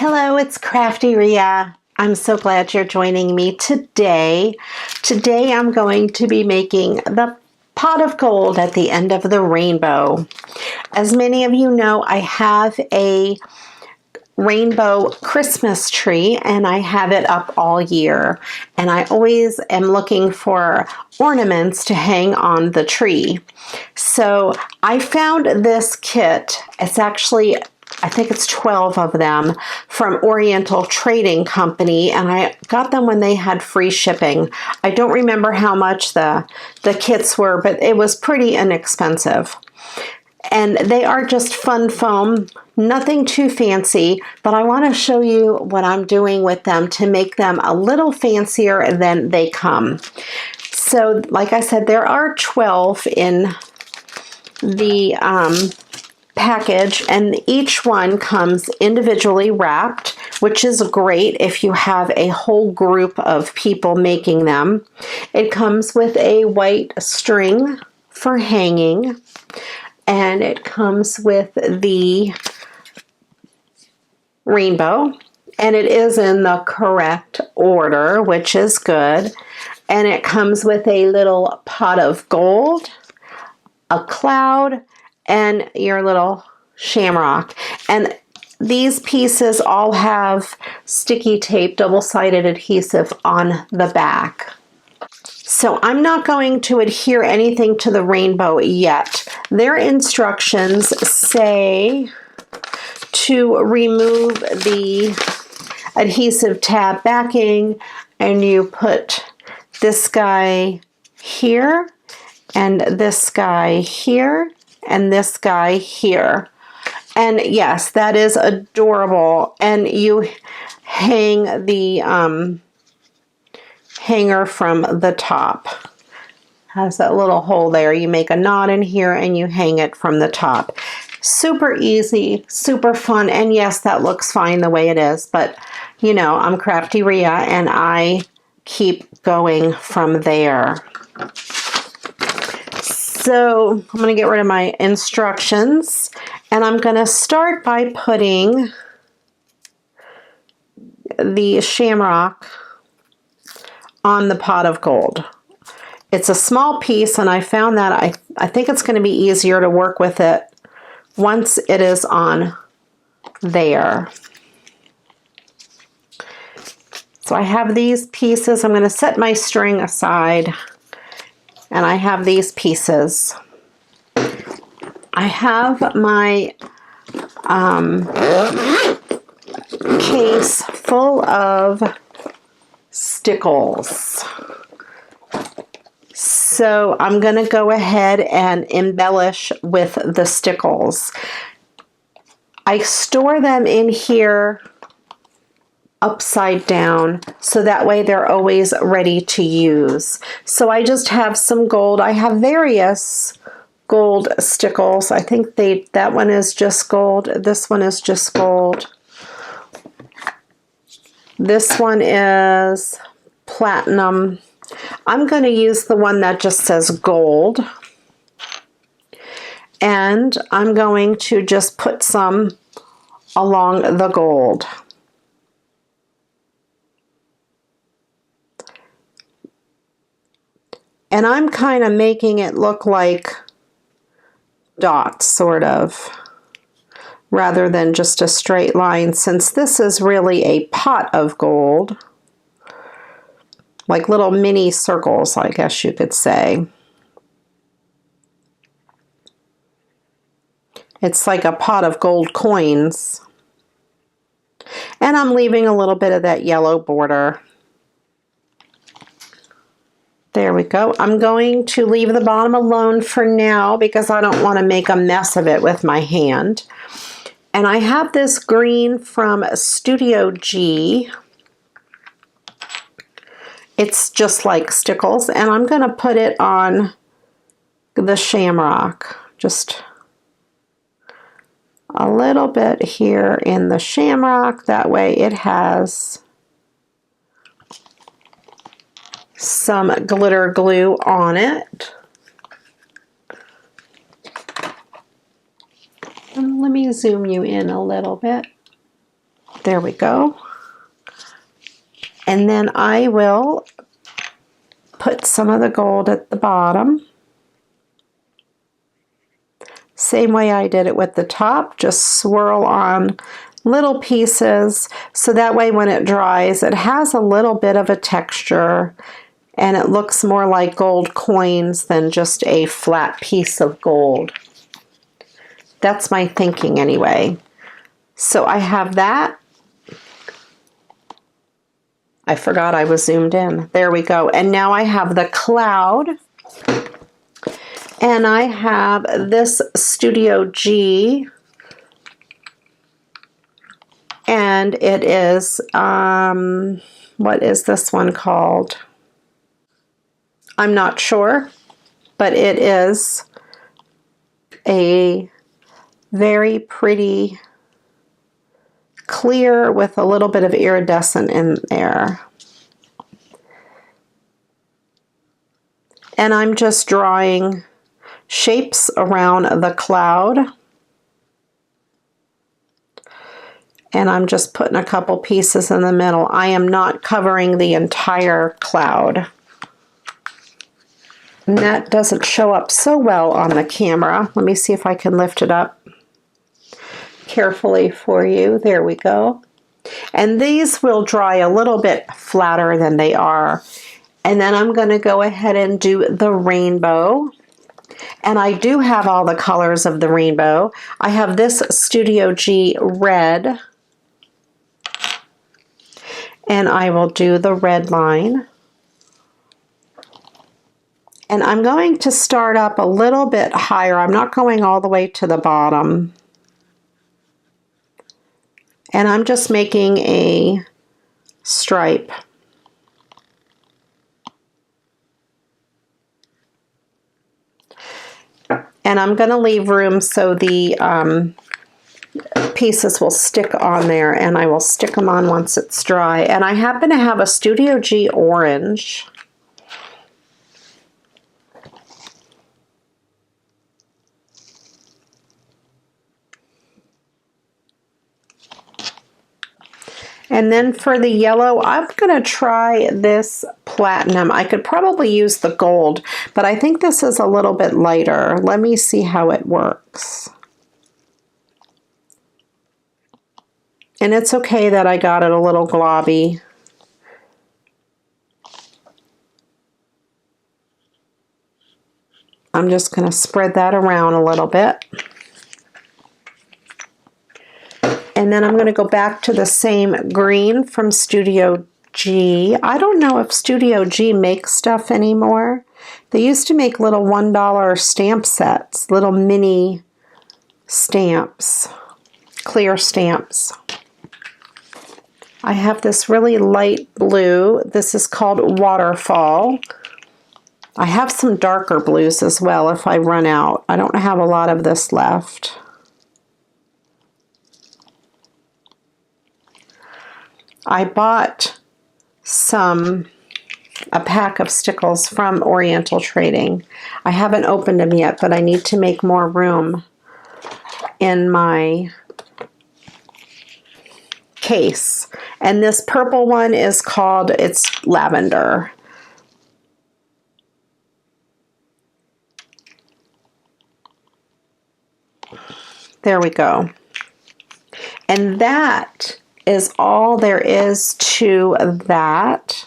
Hello, it's Crafty Ria. I'm so glad you're joining me today. Today I'm going to be making the pot of gold at the end of the rainbow. As many of you know, I have a rainbow Christmas tree and I have it up all year. And I always am looking for ornaments to hang on the tree. So I found this kit. It's actually, I think it's 12 of them from Oriental Trading Company, and I got them when they had free shipping. I don't remember how much the kits were, but it was pretty inexpensive. And they are just fun foam, nothing too fancy, but I want to show you what I'm doing with them to make them a little fancier than they come. So, like I said, there are 12 in the package, and each one comes individually wrapped, which is great if you have a whole group of people making them. It comes with a white string for hanging, and it comes with the rainbow, and it is in the correct order, which is good. And it comes with a little pot of gold, a cloud, and your little shamrock. And these pieces all have sticky tape, double-sided adhesive on the back. So I'm not going to adhere anything to the rainbow yet. Their instructions say to remove the adhesive tab backing, and you put this guy here, and this guy here, and this guy here. And yes, that is adorable. And you hang the hanger from the top. Has that little hole there. You make a knot in here and you hang it from the top. Super easy, super fun, and yes, that looks fine the way it is, but you know, I'm Crafty Ria and I keep going from there. So I'm going to get rid of my instructions, and I'm going to start by putting the shamrock on the pot of gold. It's a small piece, and I found that I think it's going to be easier to work with it once it is on there. So I have these pieces. I'm going to set my string aside, and I have these pieces. I have my case full of stickles. So I'm going to go ahead and embellish with the stickles. I store them in here upside down, so that way they're always ready to use. So I just have some gold. I have various gold stickles. I think that one is just gold. This one is just gold. This one is platinum. I'm going to use the one that just says gold. And I'm going to just put some along the gold. And I'm kind of making it look like dots, sort of, rather than just a straight line, since this is really a pot of gold. Like little mini circles, I guess you could say. It's like a pot of gold coins. And I'm leaving a little bit of that yellow border. There we go. I'm going to leave the bottom alone for now because I don't want to make a mess of it with my hand. And I have this green from Studio G. It's just like stickles, and I'm going to put it on the shamrock. Just a little bit here in the shamrock. That way it has some glitter glue on it. And let me zoom you in a little bit. There we go. And then I will put some of the gold at the bottom. Same way I did it with the top, just swirl on little pieces so that way when it dries it has a little bit of a texture and it looks more like gold coins than just a flat piece of gold. That's my thinking anyway. So I have that. I forgot I was zoomed in. There we go. And now I have the cloud. And I have this Studio G. And it is, what is this one called? I'm not sure, but it is a very pretty clear with a little bit of iridescent in there. And I'm just drawing shapes around the cloud. And I'm just putting a couple pieces in the middle. I am not covering the entire cloud. And that doesn't show up so well on the camera. Let me see if I can lift it up carefully for you. There we go. And these will dry a little bit flatter than they are. And then I'm going to go ahead and do the rainbow. And I do have all the colors of the rainbow. I have this Studio G red. And I will do the red line. And I'm going to start up a little bit higher. I'm not going all the way to the bottom. And I'm just making a stripe. And I'm going to leave room so the pieces will stick on there, and I will stick them on once it's dry. And I happen to have a Studio G orange. And then for the yellow, I'm going to try this platinum. I could probably use the gold, but I think this is a little bit lighter. Let me see how it works. And it's okay that I got it a little globby. I'm just going to spread that around a little bit. And then I'm going to go back to the same green from Studio G. I don't know if Studio G makes stuff anymore. They used to make little $1 stamp sets, little mini stamps, clear stamps. I have this really light blue. This is called Waterfall. I have some darker blues as well if I run out. I don't have a lot of this left. I bought a pack of stickles from Oriental Trading. I haven't opened them yet, but I need to make more room in my case. And this purple one is called, it's lavender. There we go. And that is all there is to that.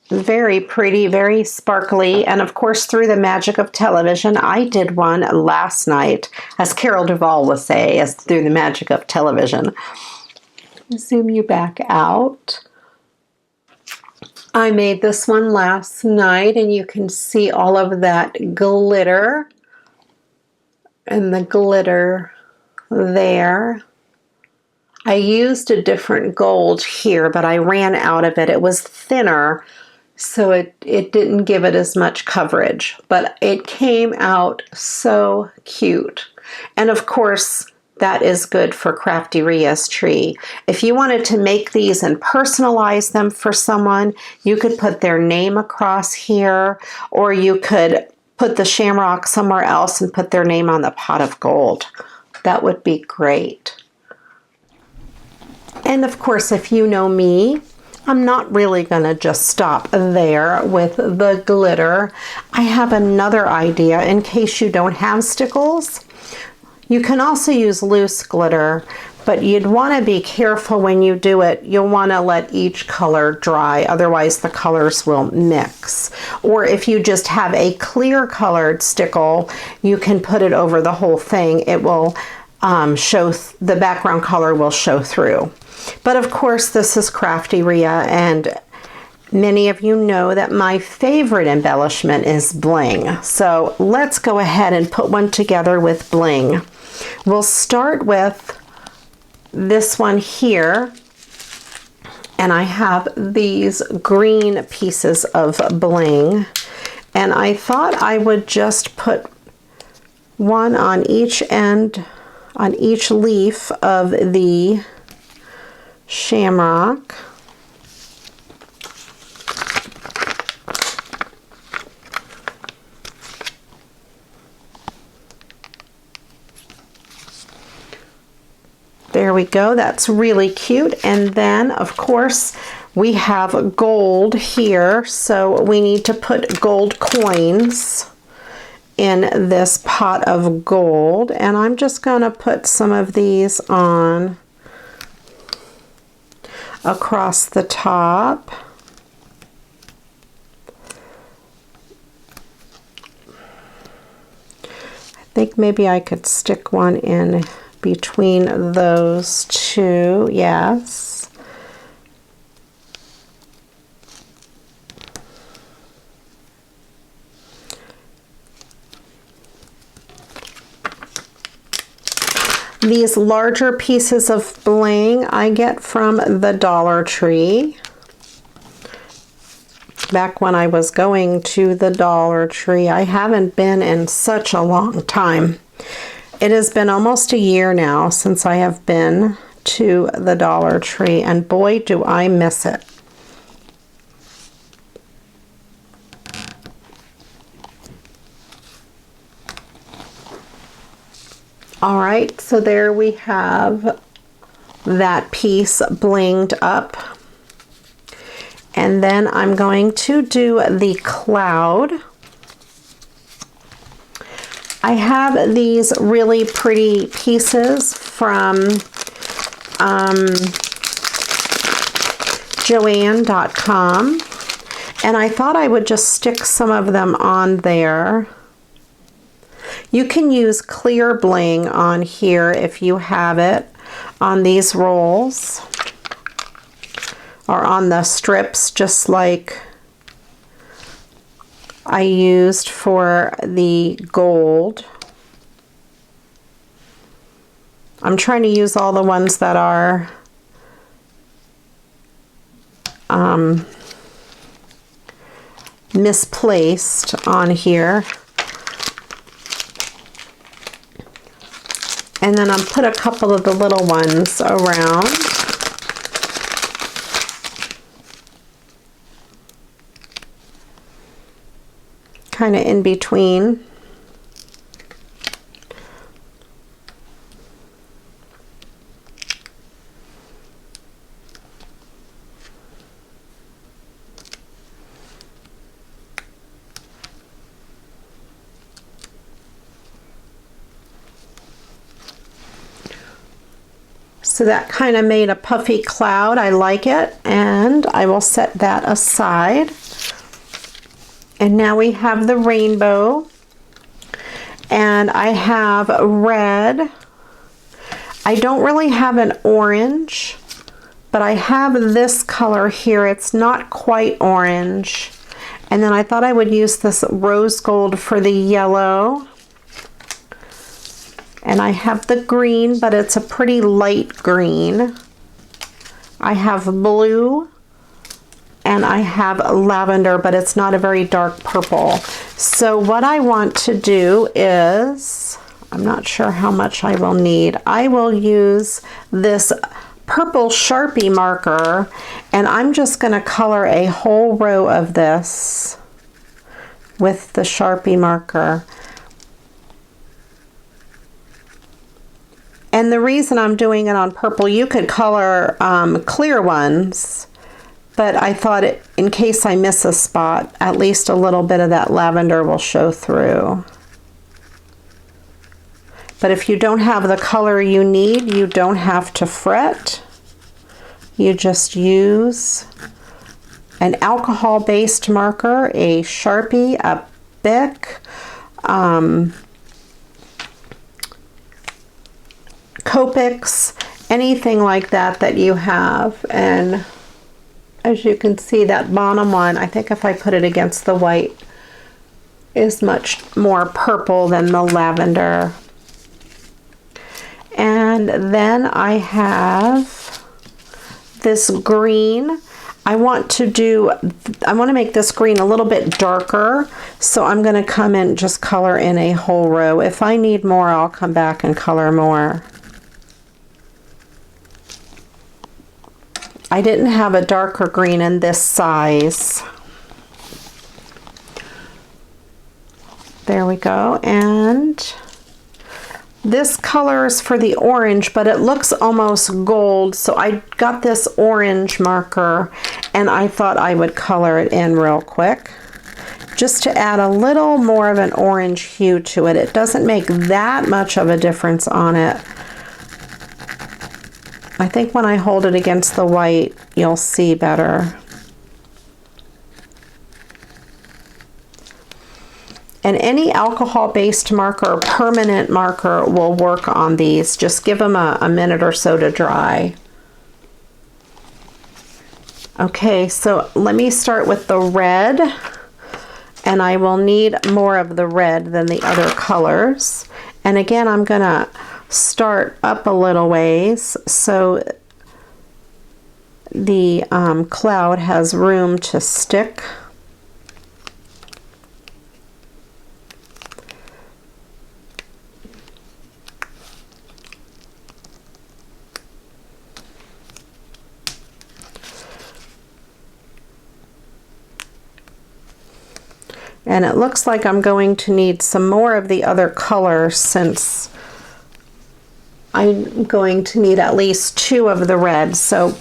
Very pretty, very sparkly, and of course through the magic of television, I did one last night, as Carol Duvall would say, as through the magic of television. Zoom you back out. I made this one last night, and you can see all of that glitter. And the glitter there. I used a different gold here, but I ran out of it. It was thinner, so it didn't give it as much coverage, but it came out so cute. And of course, that is good for Crafty Ria's tree. If you wanted to make these and personalize them for someone, you could put their name across here, or you could put the shamrock somewhere else and put their name on the pot of gold. That would be great. And of course, if you know me, I'm not really going to just stop there with the glitter. I have another idea in case you don't have stickles. You can also use loose glitter, but you'd want to be careful when you do it. You'll want to let each color dry, otherwise the colors will mix. Or if you just have a clear colored stickle, you can put it over the whole thing. It will show, the background color will show through. But of course, this is Crafty Rhea, and many of you know that my favorite embellishment is Bling. So let's go ahead and put one together with Bling. We'll start with this one here, and I have these green pieces of Bling, and I thought I would just put one on each end, on each leaf of the shamrock. There we go. That's really cute. And then, of course, we have gold here, so we need to put gold coins in this pot of gold. And I'm just going to put some of these on across the top. I think maybe I could stick one in between those two. Yes. These larger pieces of Bling I get from the Dollar Tree. Back when I was going to the Dollar Tree. I haven't been in such a long time. It has been almost a year now since I have been to the Dollar Tree, and boy, do I miss it. All right, so there we have that piece blinged up. And then I'm going to do the cloud. I have these really pretty pieces from Joann.com, and I thought I would just stick some of them on there. You can use clear bling on here if you have it on these rolls or on the strips, just like I used for the gold. I'm trying to use all the ones that are misplaced on here. And then I'll put a couple of the little ones around. Kind of in between. So that kind of made a puffy cloud. I like it, and I will set that aside. And now we have the rainbow, and I have red. I don't really have an orange, but I have this color here. It's not quite orange. And then I thought I would use this rose gold for the yellow. And I have the green, but it's a pretty light green. I have blue, and I have lavender, but it's not a very dark purple. So what I want to do is, I'm not sure how much I will need. I will use this purple Sharpie marker, and I'm just going to color a whole row of this with the Sharpie marker. And the reason I'm doing it on purple, you could color clear ones, but I thought in case I miss a spot, at least a little bit of that lavender will show through. But if you don't have the color you need, you don't have to fret. You just use an alcohol-based marker, a Sharpie, a Bic, Copics, anything like that that you have. And as you can see, that bottom one, I think if I put it against the white, is much more purple than the lavender. And then I have this green. I want to make this green a little bit darker, so I'm going to come in and just color in a whole row. If I need more, I'll come back and color more. I didn't have a darker green in this size. There we go. And this color is for the orange, but it looks almost gold, so I got this orange marker and I thought I would color it in real quick just to add a little more of an orange hue to it. It doesn't make that much of a difference on it. I think when I hold it against the white, you'll see better. And any alcohol-based marker or permanent marker will work on these. Just give them a minute or so to dry. Okay, so let me start with the red. And I will need more of the red than the other colors. And again, I'm going to start up a little ways so the cloud has room to stick. And it looks like I'm going to need some more of the other colors since I'm going to need at least 2 of the red. So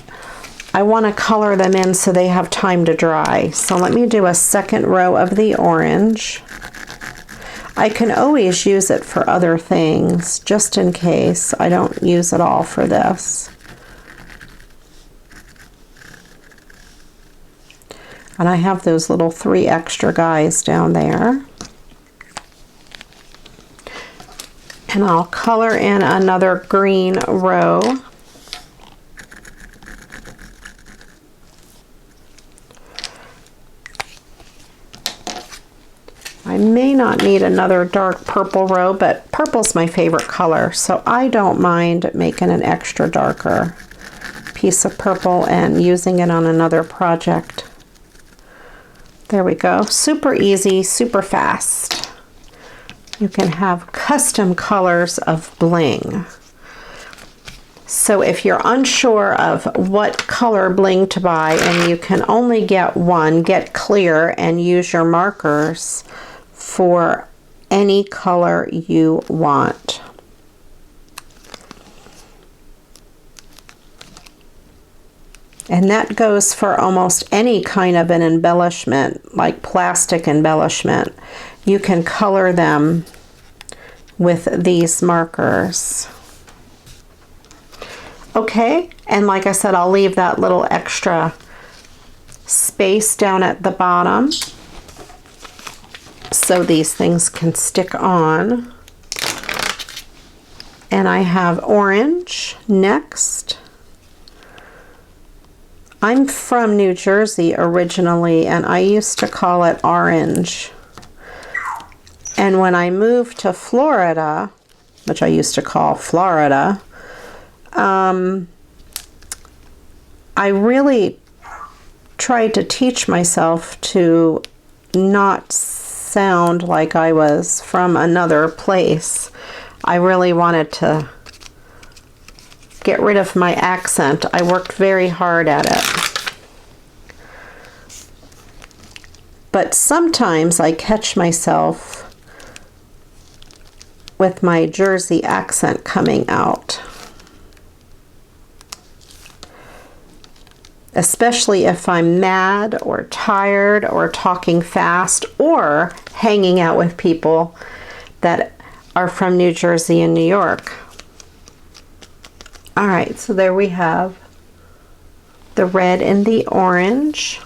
I want to color them in so they have time to dry. So let me do a second row of the orange. I can always use it for other things, just in case I don't use it all for this. And I have those little 3 extra guys down there. And I'll color in another green row. I may not need another dark purple row, but purple's my favorite color, so I don't mind making an extra darker piece of purple and using it on another project. There we go. Super easy, super fast. You can have custom colors of bling. So if you're unsure of what color bling to buy and you can only get one, get clear and use your markers for any color you want. And that goes for almost any kind of an embellishment, like plastic embellishment. You can color them with these markers. Okay, and like I said, I'll leave that little extra space down at the bottom so these things can stick on. And I have orange next. I'm from New Jersey originally, and I used to call it orange. And when I moved to Florida, which I used to call Florida, I really tried to teach myself to not sound like I was from another place. I really wanted to get rid of my accent. I worked very hard at it. But sometimes I catch myself with my Jersey accent coming out. Especially if I'm mad or tired or talking fast or hanging out with people that are from New Jersey and New York. All right, so there we have the red and the orange,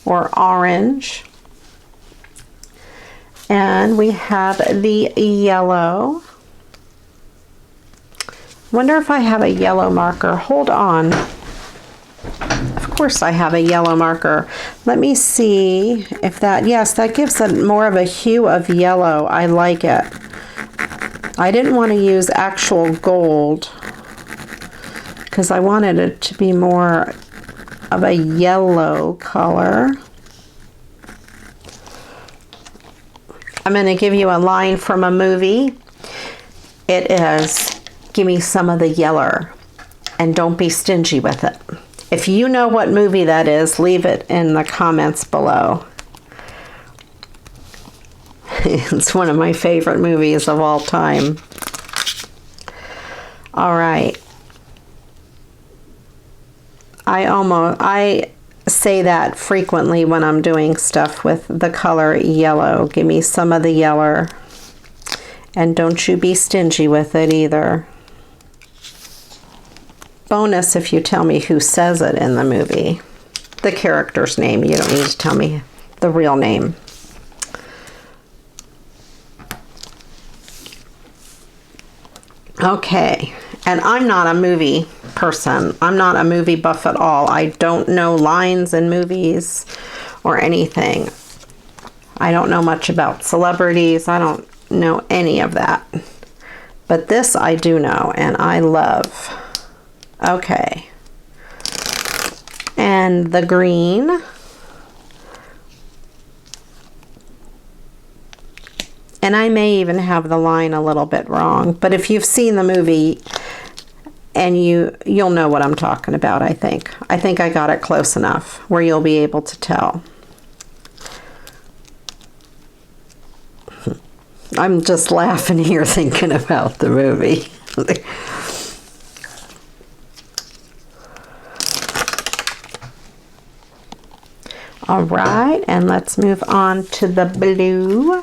or orange. And we have the yellow. Wonder if I have a yellow marker. Hold on. Of course I have a yellow marker. Let me see if that, yes, that gives it more of a hue of yellow. I like it. I didn't want to use actual gold because I wanted it to be more of a yellow color. I'm going to give you a line from a movie. It is, give me some of the yeller and don't be stingy with it. If you know what movie that is, leave it in the comments below. It's one of my favorite movies of all time. All right. I say that frequently when I'm doing stuff with the color yellow. Give me some of the yeller. And don't you be stingy with it either. Bonus if you tell me who says it in the movie. The character's name. You don't need to tell me the real name. Okay, and I'm not a movie person. I'm not a movie buff at all. I don't know lines in movies or anything. I don't know much about celebrities. I don't know any of that. But this I do know, and I love. Okay. And the green. And I may even have the line a little bit wrong, but if you've seen the movie and you'll know what I'm talking about, I think. I think I got it close enough where you'll be able to tell. I'm just laughing here thinking about the movie. All right, and let's move on to the blue.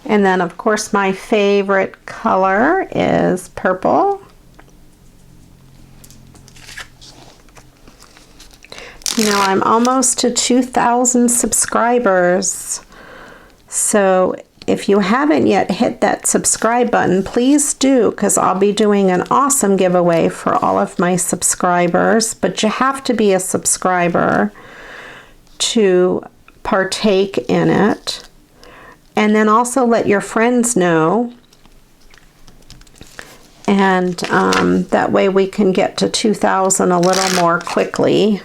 And then, of course, my favorite color is purple. You know, I'm almost to 2,000 subscribers. So if you haven't yet hit that subscribe button, please do, because I'll be doing an awesome giveaway for all of my subscribers. But you have to be a subscriber to partake in it. And then also let your friends know, and that way we can get to 2,000 a little more quickly.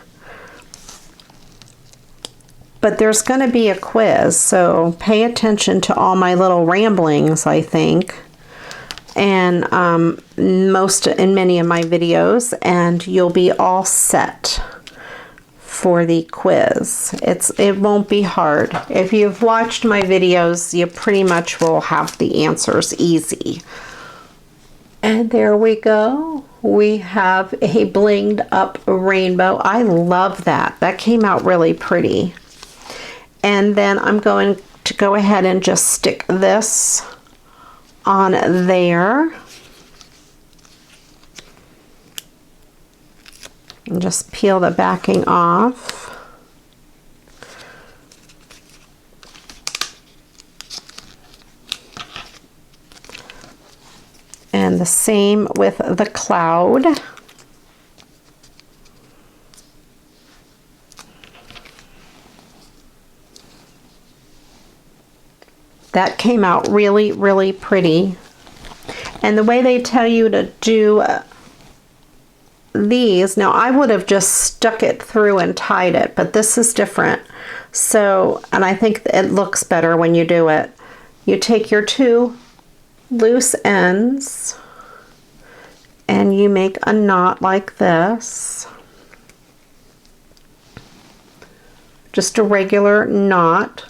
But there's going to be a quiz, so pay attention to all my little ramblings, I think, and in many of my videos, and you'll be all set for the quiz. It won't be hard. If you've watched my videos, you pretty much will have the answers easy. And there we go. We have a blinged up rainbow. I love that. That came out really pretty. And then I'm going to go ahead and just stick this on there. And just peel the backing off. And the same with the cloud. That came out really, really pretty. And the way they tell you to do these, now I would have just stuck it through and tied it, but this is different. So, and I think it looks better when you do it. You take your two loose ends and you make a knot like this. Just a regular knot.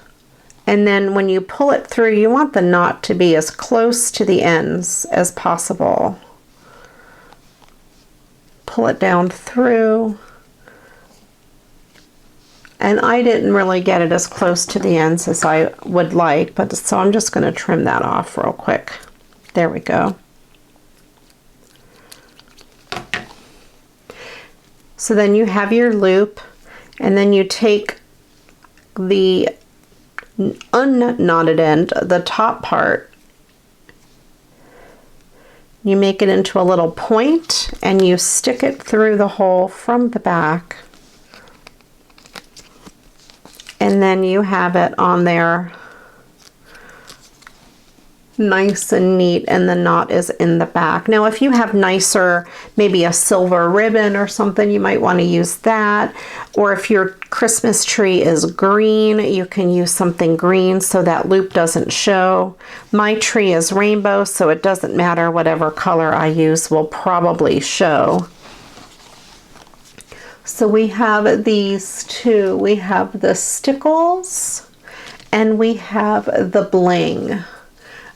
And then when you pull it through, you want the knot to be as close to the ends as possible. Pull it down through. And I didn't really get it as close to the ends as I would like, but so I'm just going to trim that off real quick. There we go. So then you have your loop, and then you take the unknotted end, the top part, you make it into a little point and you stick it through the hole from the back, and then you have it on there nice and neat, and the knot is in the back. Now if you have nicer, maybe a silver ribbon or something, you might want to use that. Or if your Christmas tree is green, you can use something green so that loop doesn't show. My tree is rainbow, so it doesn't matter, whatever color I use will probably show. So we have these two. We have the stickles and we have the bling.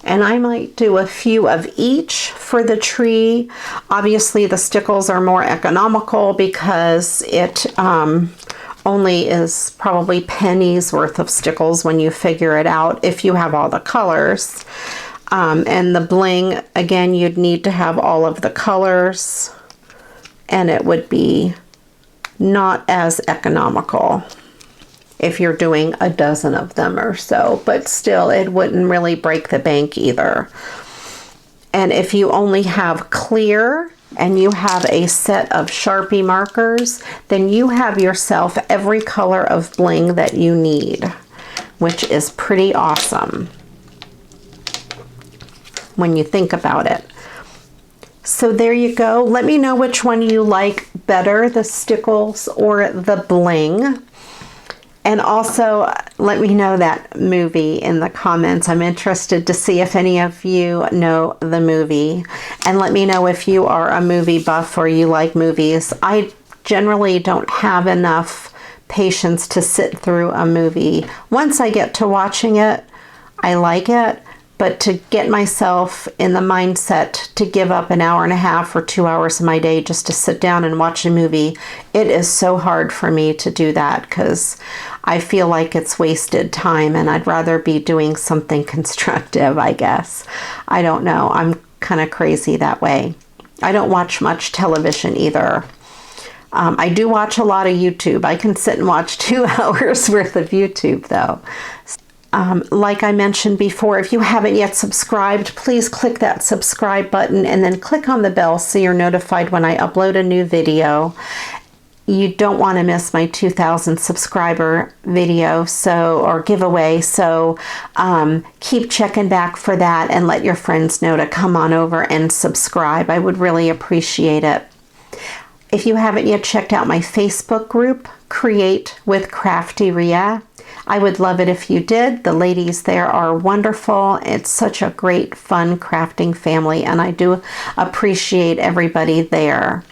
And I might do a few of each for the tree. Obviously the stickles are more economical because it only is probably pennies worth of stickles when you figure it out if you have all the colors. And the bling, again, you'd need to have all of the colors, and it would be not as economical if you're doing a dozen of them or so, but still it wouldn't really break the bank either. And if you only have clear and you have a set of Sharpie markers, then you have yourself every color of bling that you need, which is pretty awesome when you think about it. So there you go. Let me know which one you like better, the stickles or the bling. And also let me know that movie in the comments. I'm interested to see if any of you know the movie. And let me know if you are a movie buff or you like movies. I generally don't have enough patience to sit through a movie. Once I get to watching it, I like it. But to get myself in the mindset to give up an hour and a half or 2 hours of my day just to sit down and watch a movie, it is so hard for me to do that because I feel like it's wasted time and I'd rather be doing something constructive, I guess. I don't know. I'm kind of crazy that way. I don't watch much television either. I do watch a lot of YouTube. I can sit and watch 2 hours worth of YouTube though. Like I mentioned before, if you haven't yet subscribed, please click that subscribe button and then click on the bell so you're notified when I upload a new video. You don't want to miss my 2,000 subscriber video or giveaway, so keep checking back for that and let your friends know to come on over and subscribe. I would really appreciate it. If you haven't yet checked out my Facebook group, Create with Crafty Ria, I would love it if you did. The ladies there are wonderful. It's such a great, fun crafting family, and I do appreciate everybody there.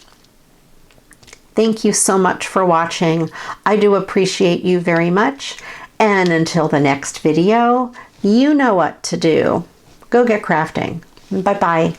Thank you so much for watching. I do appreciate you very much. And until the next video, you know what to do. Go get crafting. Bye-bye.